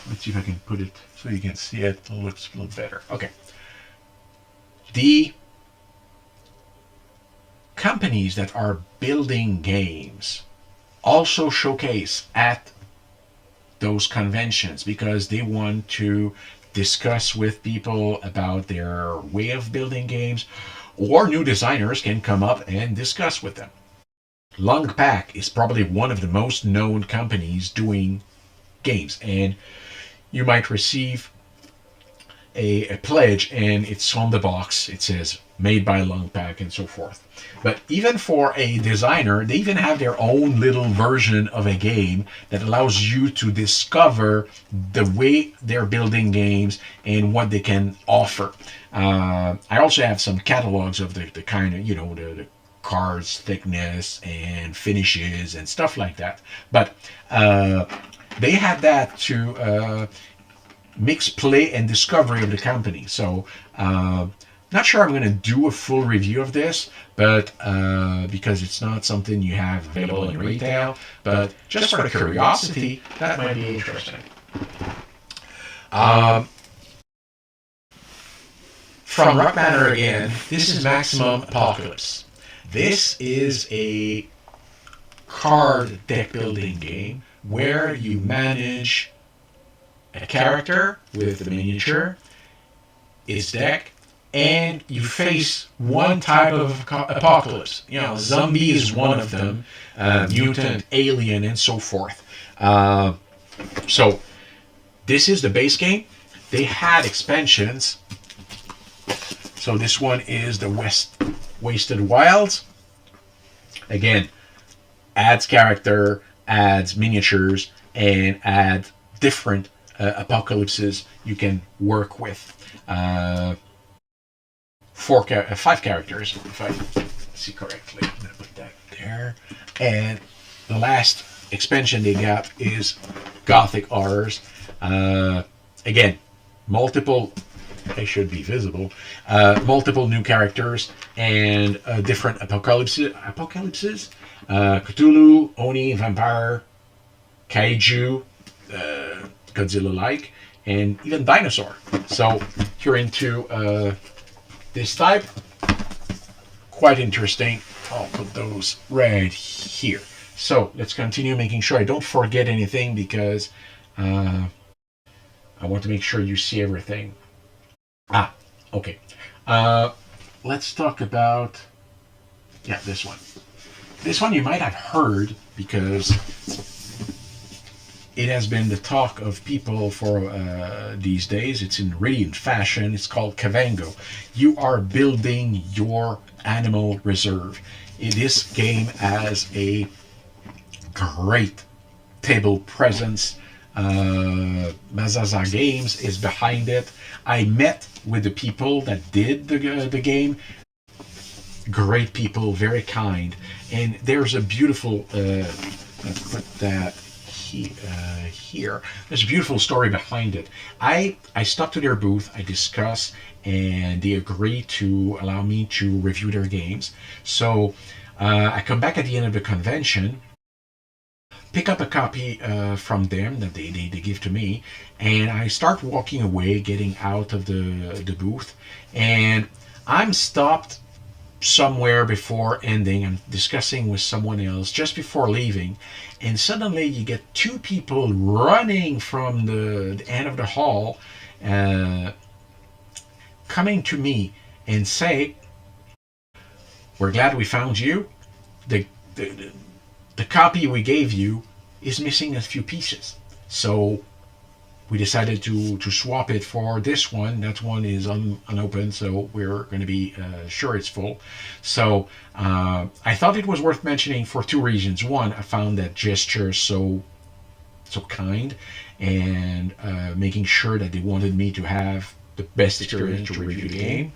Let's see if I can put it so you can see it a little better. Okay. The companies that are building games also showcase at those conventions because they want to discuss with people about their way of building games, or new designers can come up and discuss with them. LaCluck is probably one of the most known companies doing games, and you might receive a pledge and it's on the box. It says made by LaCluck and so forth. But even for a designer, they even have their own little version of a game that allows you to discover the way they're building games and what they can offer. I also have some catalogs of the kind of, the cards thickness and finishes and stuff like that. But they had that to mix play and discovery of the company. So not sure I'm going to do a full review of this, but because it's not something you have available in retail, but just for the curiosity, that might be interesting. From Rock Banner again, this is Maximum Apocalypse. This is a card deck building game where you manage a character with the miniature, its deck, and you face one type of apocalypse. You know, zombie is one of them, mutant, alien, and so forth. So this is the base game. They had expansions. So this one is the Wasted Wilds. Again, adds character, adds miniatures, and adds different apocalypses you can work with. 5 characters, if I see correctly. I'm going to put that there. And the last expansion they got is Gothic Horrors. Again, multiple, they should be visible, multiple new characters and different apocalypses. Cthulhu, Oni, Vampire, Kaiju, Godzilla-like, and even Dinosaur. So if you're into this type, quite interesting. I'll put those right here. So let's continue making sure I don't forget anything, because I want to make sure you see everything. Okay. Let's talk about, this one. This one you might have heard, because it has been the talk of people for these days. It's really in fashion. It's called Kavango. You are building your animal reserve. This game has a great table presence. Mazaza Games is behind it. I met with the people that did the game. Great people, very kind. And there's a beautiful, let's put that here. There's a beautiful story behind it. I stuck to their booth, I discussed, and they agreed to allow me to review their games. So I come back at the end of the convention, pick up a copy from them that they give to me, and I start walking away, getting out of the booth, and I'm stopped somewhere before ending. I'm discussing with someone else just before leaving, and suddenly you get 2 people running from the end of the hall, coming to me and say, "We're glad we found you. The copy we gave you is missing a few pieces. So we decided to swap it for this one. That one is unopened, so we're going to be sure it's full." So I thought it was worth mentioning for 2 reasons. One, I found that gesture so kind, and making sure that they wanted me to have the best experience to review the game.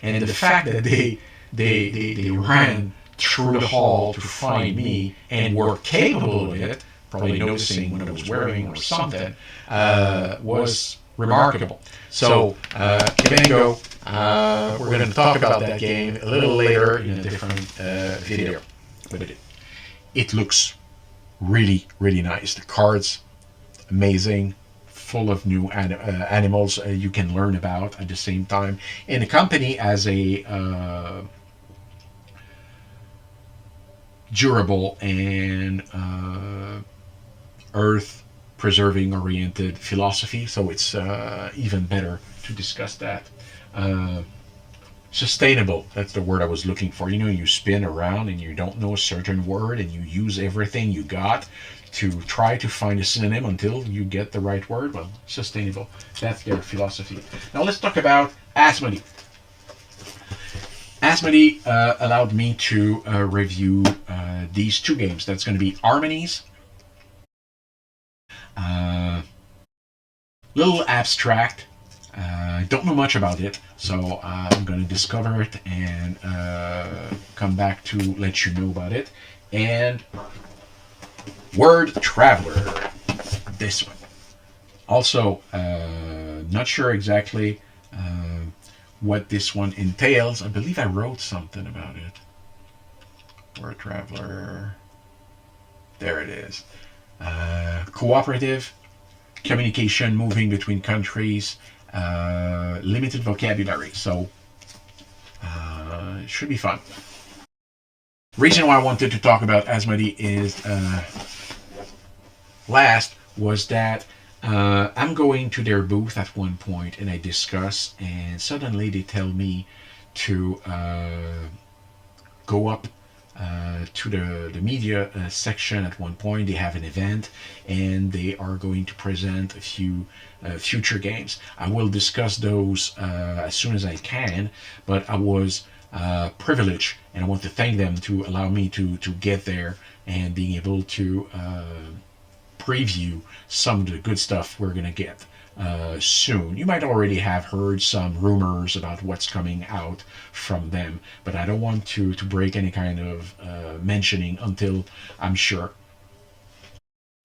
And the fact that they ran through the hall to find me and were capable of it, probably noticing what I was wearing or something, was remarkable. So, Kavango, we're going to talk about that game a little later in a different video. But it looks really, really nice. The cards, amazing, full of new animals you can learn about at the same time. And the company has a durable and earth preserving oriented philosophy, so it's even better to discuss that. Sustainable, that's the word I was looking for. You know, you spin around and you don't know a certain word and you use everything you got to try to find a synonym until you get the right word. Well, sustainable, that's their philosophy. Now let's talk about Asmodee. Asmodee allowed me to review these 2 games. That's going to be Harmonies. Little abstract. I don't know much about it, so I'm going to discover it and come back to let you know about it. And Word Traveler, this one. Also, not sure exactly what this one entails. I believe I wrote something about it. Word Traveler. There it is. Cooperative, communication, moving between countries, limited vocabulary. So it should be fun. Reason why I wanted to talk about Asmodee is last was that I'm going to their booth at one point and I discuss, and suddenly they tell me to go up to the media section at one point. They have an event and they are going to present a few future games. I will discuss those as soon as I can, but I was privileged and I want to thank them to allow me to get there and being able to preview some of the good stuff we're going to get soon. You might already have heard some rumors about what's coming out from them, but I don't want to break any kind of mentioning until I'm sure.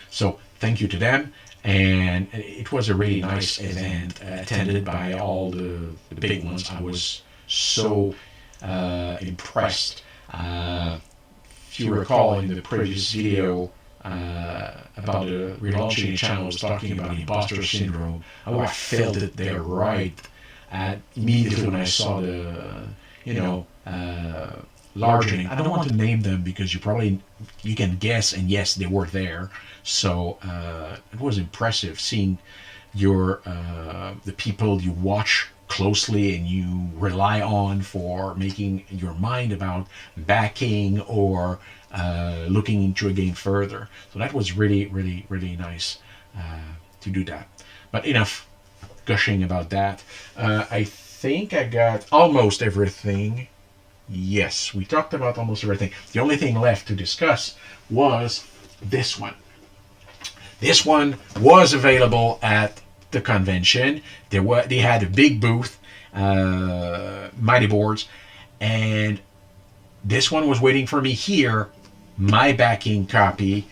So thank you to them, and it was a really nice event attended by all the big ones. I was so impressed. If you recall in the previous video, about the relaunching channel, I was talking about imposter syndrome. I felt it there right immediately when I saw the, larger name. I don't want to name them because you can guess, and yes, they were there. So it was impressive seeing the people you watch closely and you rely on for making your mind about backing or looking into a game further. So that was really, really, really nice to do that. But enough gushing about that. I think I got almost everything. Yes, we talked about almost everything. The only thing left to discuss was this one. This one was available at the convention. They had a big booth, Mighty Boards, and this one was waiting for me here. My backing copy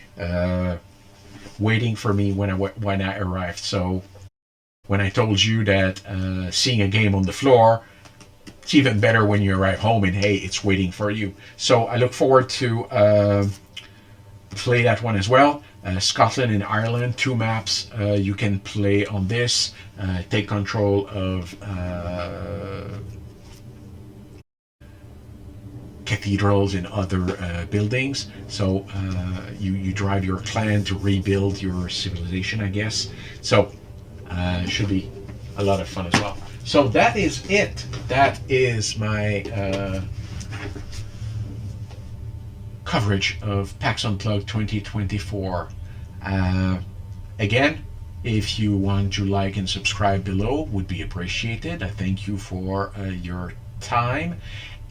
waiting for me when I arrived. So when I told you that seeing a game on the floor, it's even better when you arrive home and hey, it's waiting for you. So I look forward to play that one as well. Scotland and Ireland, 2 maps you can play on this. Take control of cathedrals and other buildings. So you drive your clan to rebuild your civilization, I guess. So it should be a lot of fun as well. So that is it. That is my coverage of PAX Unplugged 2024. Again, if you want to like and subscribe below, would be appreciated. I thank you for your time,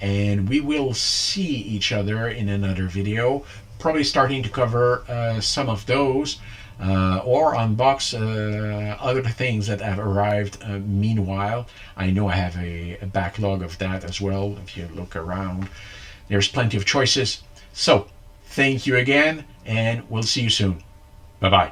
and we will see each other in another video, probably starting to cover some of those or unbox other things that have arrived meanwhile. I know I have a backlog of that as well. If you look around, there's plenty of choices. So thank you again, and we'll see you soon. Bye-bye.